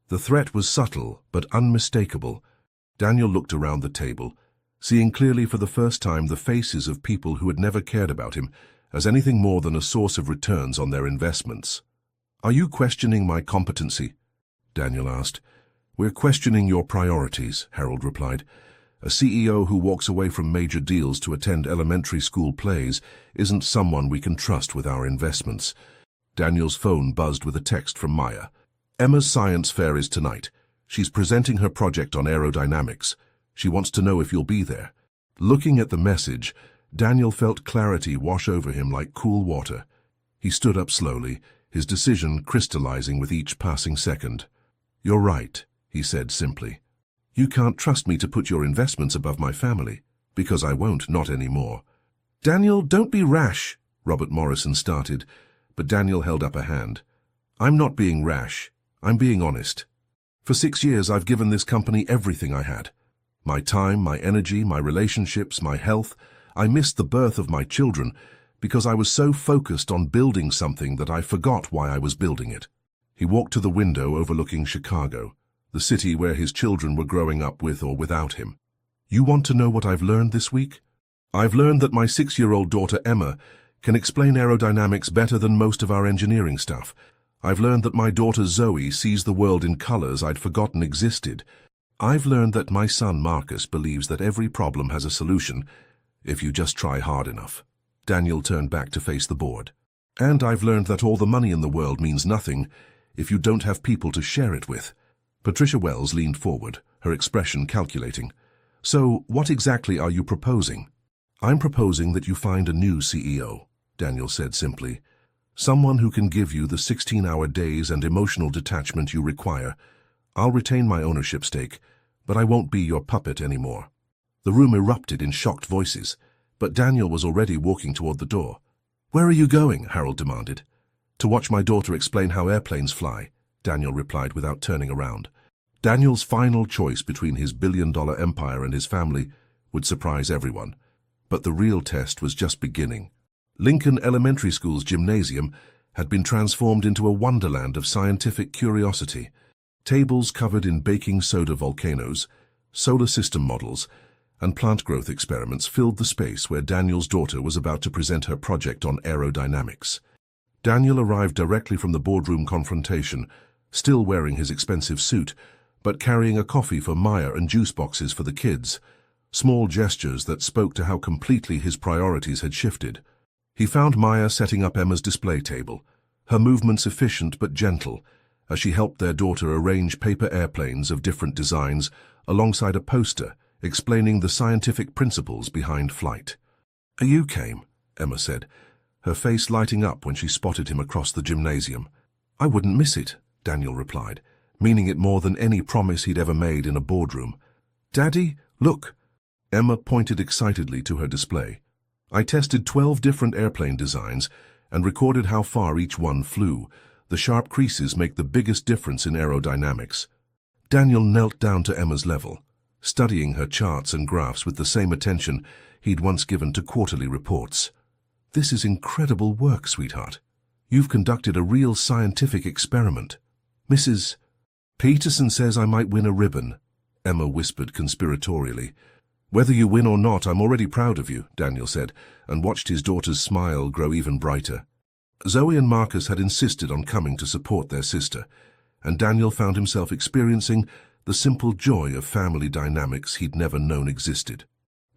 The threat was subtle but unmistakable. Daniel looked around the table, seeing clearly for the first time the faces of people who had never cared about him as anything more than a source of returns on their investments. "Are you questioning my competency?" Daniel asked. "We're questioning your priorities," Harold replied. "A CEO who walks away from major deals to attend elementary school plays isn't someone we can trust with our investments." Daniel's phone buzzed with a text from Maya. "Emma's science fair is tonight. She's presenting her project on aerodynamics. She wants to know if you'll be there." Looking at the message, Daniel felt clarity wash over him like cool water. He stood up slowly, his decision crystallizing with each passing second. "You're right," he said simply. "You can't trust me to put your investments above my family, because I won't, not anymore." "Daniel, don't be rash," Robert Morrison started, but Daniel held up a hand. "I'm not being rash. I'm being honest. For 6 years, I've given this company everything I had. My time, my energy, my relationships, my health. I missed the birth of my children because I was so focused on building something that I forgot why I was building it." He walked to the window overlooking Chicago, the city where his children were growing up with or without him. "You want to know what I've learned this week? I've learned that my 6-year-old daughter Emma can explain aerodynamics better than most of our engineering staff. I've learned that my daughter Zoe sees the world in colors I'd forgotten existed. I've learned that my son Marcus believes that every problem has a solution if you just try hard enough." Daniel turned back to face the board. "And I've learned that all the money in the world means nothing if you don't have people to share it with." Patricia Wells leaned forward, her expression calculating. "So, what exactly are you proposing?" "I'm proposing that you find a new CEO," Daniel said simply. "Someone who can give you the 16-hour days and emotional detachment you require. I'll retain my ownership stake, but I won't be your puppet anymore." The room erupted in shocked voices, but Daniel was already walking toward the door. "Where are you going?" Harold demanded. "To watch my daughter explain how airplanes fly," Daniel replied without turning around. Daniel's final choice between his billion-dollar empire and his family would surprise everyone. But the real test was just beginning. Lincoln Elementary School's gymnasium had been transformed into a wonderland of scientific curiosity. Tables covered in baking soda volcanoes, solar system models, and plant growth experiments filled the space where Daniel's daughter was about to present her project on aerodynamics. Daniel arrived directly from the boardroom confrontation, still wearing his expensive suit, but carrying a coffee for Maya and juice boxes for the kids, small gestures that spoke to how completely his priorities had shifted. He found Maya setting up Emma's display table, her movements efficient but gentle, as she helped their daughter arrange paper airplanes of different designs alongside a poster explaining the scientific principles behind flight. "You came," Emma said, her face lighting up when she spotted him across the gymnasium. "I wouldn't miss it," Daniel replied, meaning it more than any promise he'd ever made in a boardroom. "Daddy, look." Emma pointed excitedly to her display. "I tested 12 different airplane designs and recorded how far each one flew. The sharp creases make the biggest difference in aerodynamics." Daniel knelt down to Emma's level, studying her charts and graphs with the same attention he'd once given to quarterly reports. "This is incredible work, sweetheart. You've conducted a real scientific experiment." "Mrs. Peterson says I might win a ribbon," Emma whispered conspiratorially. "Whether you win or not, I'm already proud of you," Daniel said, and watched his daughter's smile grow even brighter. Zoe and Marcus had insisted on coming to support their sister, and Daniel found himself experiencing the simple joy of family dynamics he'd never known existed.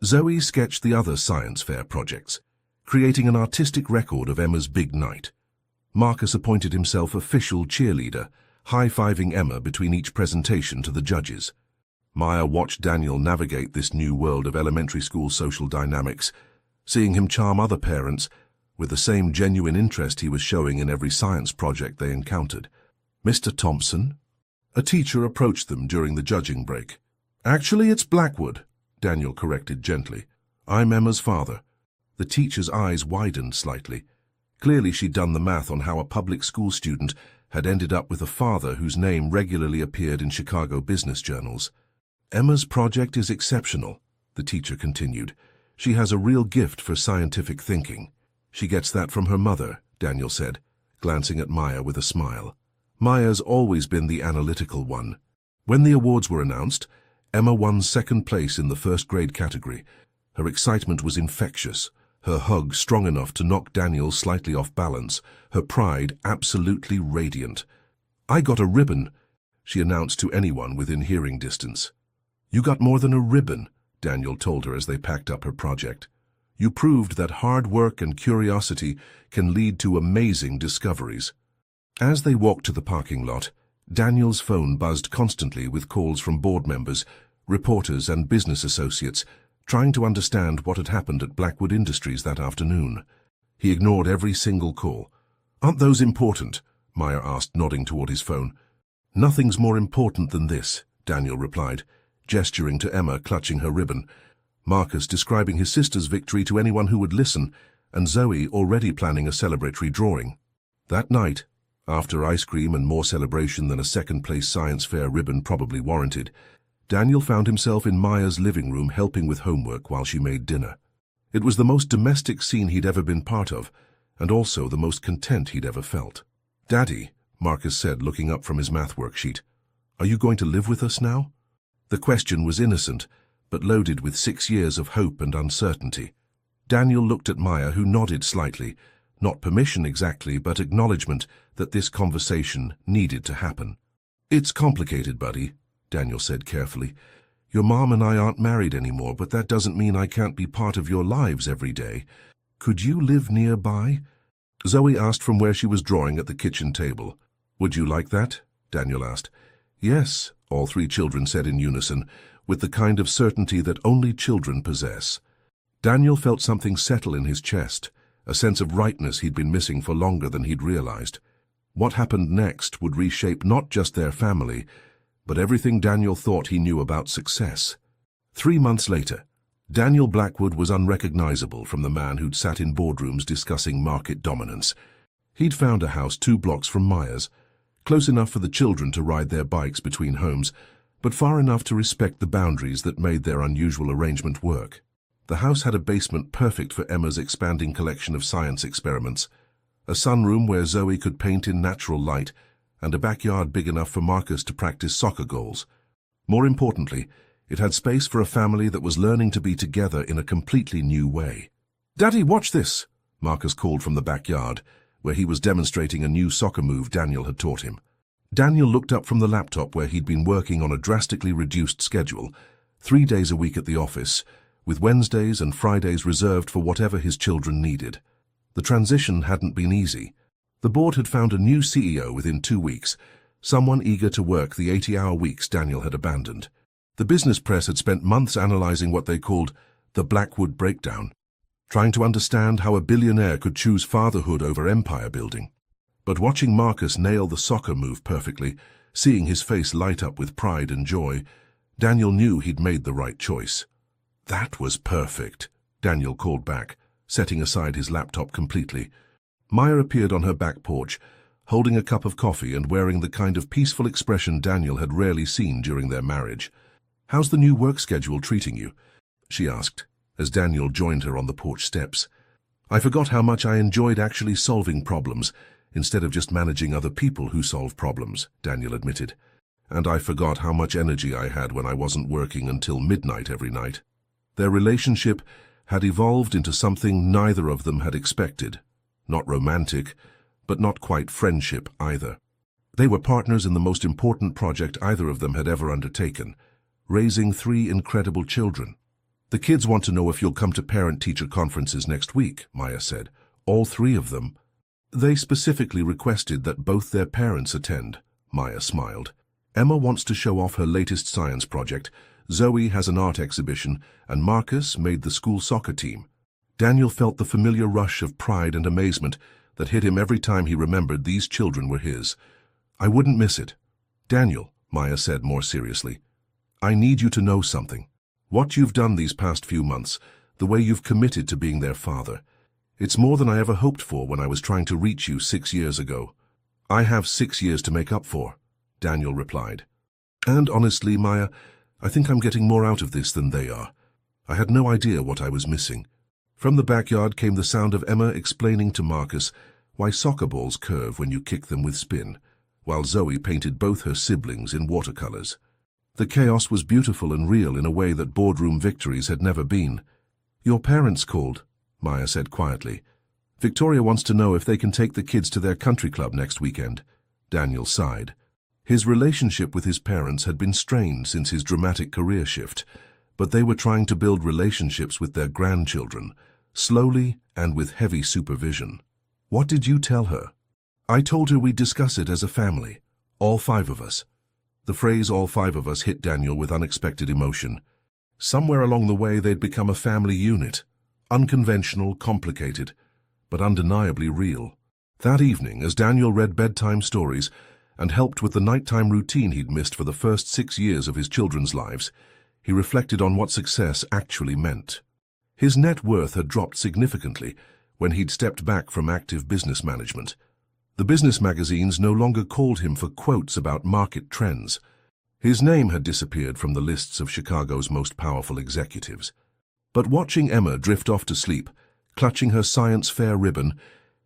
Zoe sketched the other science fair projects, creating an artistic record of Emma's big night. Marcus appointed himself official cheerleader, high-fiving Emma between each presentation to the judges. Maya watched Daniel navigate this new world of elementary school social dynamics, seeing him charm other parents with the same genuine interest he was showing in every science project they encountered. "Mr. Thompson?" A teacher approached them during the judging break. "Actually, it's Blackwood," Daniel corrected gently. "I'm Emma's father." The teacher's eyes widened slightly. Clearly she'd done the math on how a public school student had ended up with a father whose name regularly appeared in Chicago business journals. "Emma's project is exceptional," the teacher continued. "She has a real gift for scientific thinking. She gets that from her mother," Daniel said, glancing at Maya with a smile. Maya's always been the analytical one. When the awards were announced, Emma won second place in the first grade category. Her excitement was infectious, her hug strong enough to knock Daniel slightly off balance, her pride absolutely radiant. "I got a ribbon," she announced to anyone within hearing distance. "You got more than a ribbon," Daniel told her as they packed up her project. "You proved that hard work and curiosity can lead to amazing discoveries." As they walked to the parking lot, Daniel's phone buzzed constantly with calls from board members, reporters and business associates, trying to understand what had happened at Blackwood Industries that afternoon. He ignored every single call. "Aren't those important?" Maya asked, nodding toward his phone. "Nothing's more important than this," Daniel replied, gesturing to Emma clutching her ribbon. Marcus describing his sister's victory to anyone who would listen, and Zoe already planning a celebratory drawing. That night, after ice cream and more celebration than a second-place science fair ribbon probably warranted, Daniel found himself in Maya's living room helping with homework while she made dinner. It was the most domestic scene he'd ever been part of, and also the most content he'd ever felt. "Daddy," Marcus said, looking up from his math worksheet, "are you going to live with us now?" The question was innocent, but loaded with 6 years of hope and uncertainty. Daniel looked at Maya, who nodded slightly, not permission exactly, but acknowledgement that this conversation needed to happen. "It's complicated, buddy," Daniel said carefully. "Your mom and I aren't married anymore, but that doesn't mean I can't be part of your lives every day. Could you live nearby?" Zoe asked from where she was drawing at the kitchen table. "Would you like that?" Daniel asked. "Yes," all three children said in unison, with the kind of certainty that only children possess. Daniel felt something settle in his chest, a sense of rightness he'd been missing for longer than he'd realized. What happened next would reshape not just their family, but everything Daniel thought he knew about success. 3 months later, Daniel Blackwood was unrecognizable from the man who'd sat in boardrooms discussing market dominance. He'd found a house 2 blocks from Maya's, close enough for the children to ride their bikes between homes, but far enough to respect the boundaries that made their unusual arrangement work. The house had a basement perfect for Emma's expanding collection of science experiments, a sunroom where Zoe could paint in natural light, and a backyard big enough for Marcus to practice soccer goals. More importantly, it had space for a family that was learning to be together in a completely new way. "Daddy, watch this," Marcus called from the backyard, where he was demonstrating a new soccer move Daniel had taught him. Daniel looked up from the laptop where he'd been working on a drastically reduced schedule, 3 days a week at the office, with Wednesdays and Fridays reserved for whatever his children needed. The transition hadn't been easy. The board had found a new CEO within 2 weeks, someone eager to work the 80-hour weeks Daniel had abandoned. The business press had spent months analyzing what they called the Blackwood breakdown, trying to understand how a billionaire could choose fatherhood over empire building. But watching Marcus nail the soccer move perfectly, seeing his face light up with pride and joy, Daniel knew he'd made the right choice. "That was perfect," Daniel called back, setting aside his laptop completely. Maya appeared on her back porch, holding a cup of coffee and wearing the kind of peaceful expression Daniel had rarely seen during their marriage. "How's the new work schedule treating you?" she asked, as Daniel joined her on the porch steps. "I forgot how much I enjoyed actually solving problems, instead of just managing other people who solve problems," Daniel admitted. "And I forgot how much energy I had when I wasn't working until midnight every night." Their relationship had evolved into something neither of them had expected. Not romantic, but not quite friendship either. They were partners in the most important project either of them had ever undertaken, raising 3 incredible children. "The kids want to know if you'll come to parent-teacher conferences next week," Maya said. "All 3 of them." "They specifically requested that both their parents attend," Maya smiled. "Emma wants to show off her latest science project, Zoe has an art exhibition, and Marcus made the school soccer team." Daniel felt the familiar rush of pride and amazement that hit him every time he remembered these children were his. "I wouldn't miss it." "Daniel," Maya said more seriously, "I need you to know something. What you've done these past few months, the way you've committed to being their father, it's more than I ever hoped for when I was trying to reach you 6 years ago." "I have 6 years to make up for," Daniel replied. "And honestly, Maya, I think I'm getting more out of this than they are. I had no idea what I was missing." From the backyard came the sound of Emma explaining to Marcus why soccer balls curve when you kick them with spin, while Zoe painted both her siblings in watercolors. The chaos was beautiful and real in a way that boardroom victories had never been. "Your parents called," Maya said quietly. "Victoria wants to know if they can take the kids to their country club next weekend." Daniel sighed. His relationship with his parents had been strained since his dramatic career shift, but they were trying to build relationships with their grandchildren, slowly and with heavy supervision. "What did you tell her?" "I told her we'd discuss it as a family, all 5 of us." The phrase "all 5 of us" hit Daniel with unexpected emotion. Somewhere along the way they'd become a family unit, unconventional, complicated, but undeniably real. That evening, as Daniel read bedtime stories and helped with the nighttime routine he'd missed for the first 6 years of his children's lives, he reflected on what success actually meant. His net worth had dropped significantly when he'd stepped back from active business management. The business magazines no longer called him for quotes about market trends. His name had disappeared from the lists of Chicago's most powerful executives. But watching Emma drift off to sleep, clutching her science fair ribbon,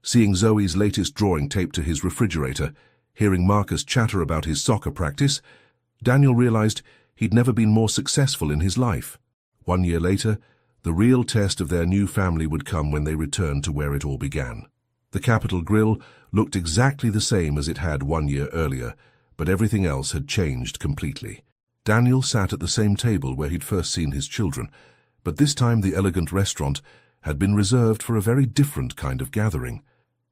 seeing Zoe's latest drawing taped to his refrigerator, hearing Marcus chatter about his soccer practice, Daniel realized he'd never been more successful in his life. 1 year later, the real test of their new family would come when they returned to where it all began. The Capitol Grill looked exactly the same as it had 1 year earlier, but everything else had changed completely. Daniel sat at the same table where he'd first seen his children, but this time the elegant restaurant had been reserved for a very different kind of gathering.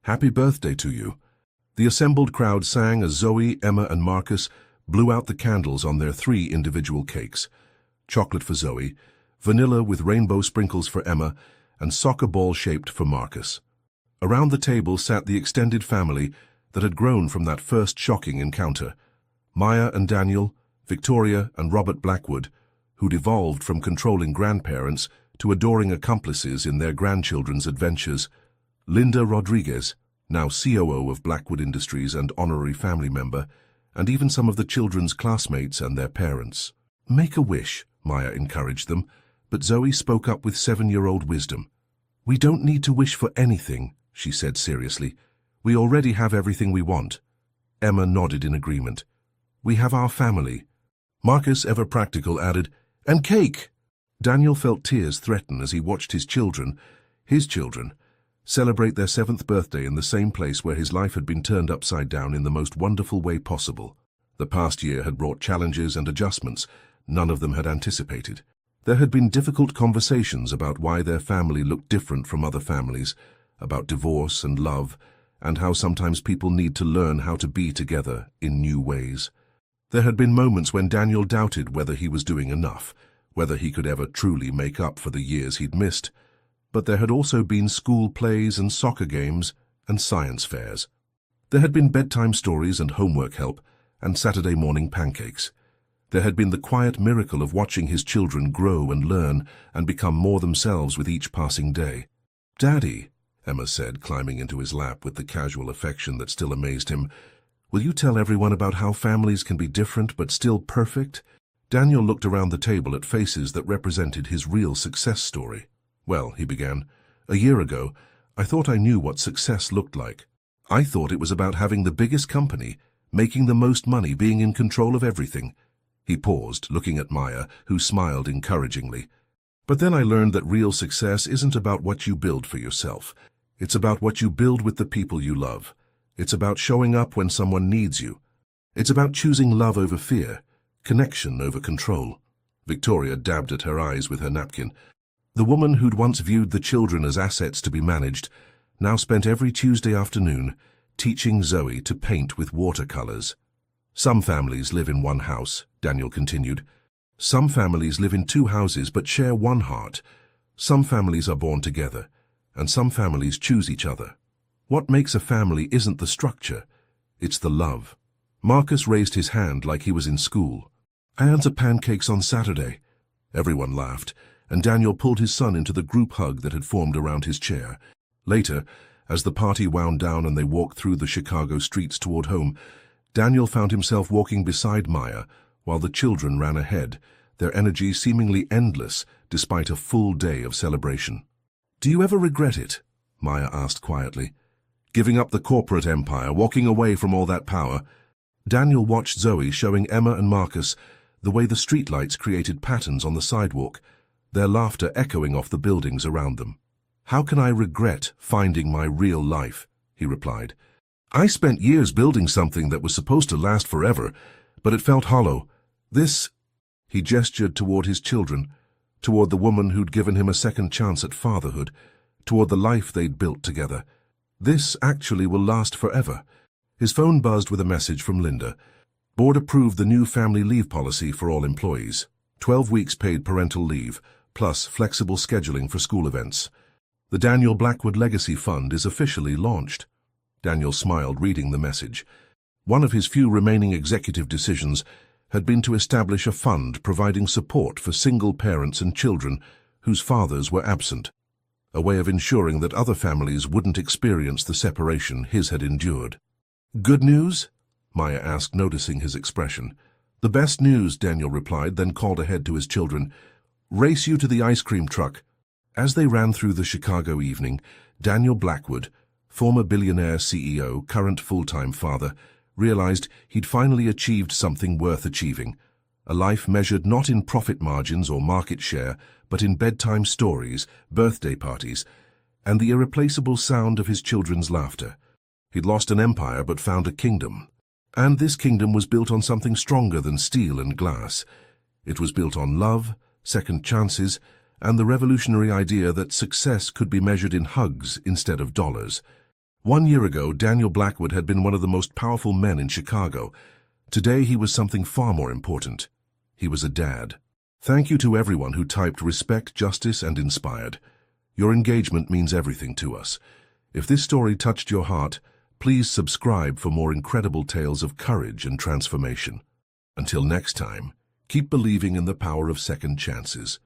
"Happy birthday to you." The assembled crowd sang as Zoe, Emma, and Marcus blew out the candles on their 3 individual cakes. Chocolate for Zoe, vanilla with rainbow sprinkles for Emma, and soccer ball shaped for Marcus. Around the table sat the extended family that had grown from that first shocking encounter. Maya and Daniel, Victoria and Robert Blackwood, who'd evolved from controlling grandparents to adoring accomplices in their grandchildren's adventures. Linda Rodriguez, now COO of Blackwood Industries and honorary family member, and even some of the children's classmates and their parents. "Make a wish," Maya encouraged them, but Zoe spoke up with 7-year-old wisdom. "We don't need to wish for anything," she said seriously. "We already have everything we want." Emma nodded in agreement. "We have our family." Marcus, ever practical, added, "And cake." Daniel felt tears threaten as he watched his children, celebrate their 7th birthday in the same place where his life had been turned upside down in the most wonderful way possible. The past year had brought challenges and adjustments none of them had anticipated. There had been difficult conversations about why their family looked different from other families, about divorce and love, and how sometimes people need to learn how to be together in new ways. There had been moments when Daniel doubted whether he was doing enough, whether he could ever truly make up for the years he'd missed. But there had also been school plays and soccer games and science fairs. There had been bedtime stories and homework help and Saturday morning pancakes. There had been the quiet miracle of watching his children grow and learn and become more themselves with each passing day. "Daddy," Emma said, climbing into his lap with the casual affection that still amazed him, "will you tell everyone about how families can be different but still perfect?" Daniel looked around the table at faces that represented his real success story. "Well," he began, "a year ago, I thought I knew what success looked like. I thought it was about having the biggest company, making the most money, being in control of everything." He paused, looking at Maya, who smiled encouragingly. "But then I learned that real success isn't about what you build for yourself. It's about what you build with the people you love. It's about showing up when someone needs you, It's about choosing love over fear, connection over control. Victoria dabbed at her eyes with her napkin. The woman who'd once viewed the children as assets to be managed now spent every Tuesday afternoon teaching Zoe to paint with watercolors. Some families live in one house, Daniel continued. Some families live in two houses but share one heart. Some families are born together, and some families choose each other. What makes a family isn't the structure, it's the love. Marcus raised his hand like he was in school. "Hands are pancakes on Saturday." Everyone laughed, and Daniel pulled his son into the group hug that had formed around his chair. Later, as the party wound down and they walked through the Chicago streets toward home, Daniel found himself walking beside Maya while the children ran ahead, their energy seemingly endless despite a full day of celebration. "Do you ever regret it?" Maya asked quietly. "Giving up the corporate empire, walking away from all that power?" Daniel watched Zoe showing Emma and Marcus the way the streetlights created patterns on the sidewalk, their laughter echoing off the buildings around them. "How can I regret finding my real life?" he replied. "I spent years building something that was supposed to last forever, but it felt hollow. This—" He gestured toward his children, toward the woman who'd given him a second chance at fatherhood, toward the life they'd built together. "This actually will last forever." His phone buzzed with a message from Linda. Board approved the new family leave policy for all employees. 12 weeks paid parental leave, plus flexible scheduling for school events. The Daniel Blackwood Legacy Fund is officially launched. Daniel smiled, reading the message. One of his few remaining executive decisions had been to establish a fund providing support for single parents and children whose fathers were absent, a way of ensuring that other families wouldn't experience the separation his had endured. "Good news?" Maya asked, noticing his expression. "The best news," Daniel replied, then called ahead to his children. "Race you to the ice cream truck." As they ran through the Chicago evening, Daniel Blackwood, former billionaire CEO, current full-time father, realized he'd finally achieved something worth achieving, a life measured not in profit margins or market share, but in bedtime stories, birthday parties, and the irreplaceable sound of his children's laughter. He'd lost an empire but found a kingdom. And this kingdom was built on something stronger than steel and glass. It was built on love, second chances, and the revolutionary idea that success could be measured in hugs instead of dollars. 1 year ago, Daniel Blackwood had been one of the most powerful men in Chicago. Today, he was something far more important. He was a dad. Thank you to everyone who typed respect, justice, and inspired. Your engagement means everything to us. If this story touched your heart, please subscribe for more incredible tales of courage and transformation. Until next time, keep believing in the power of second chances.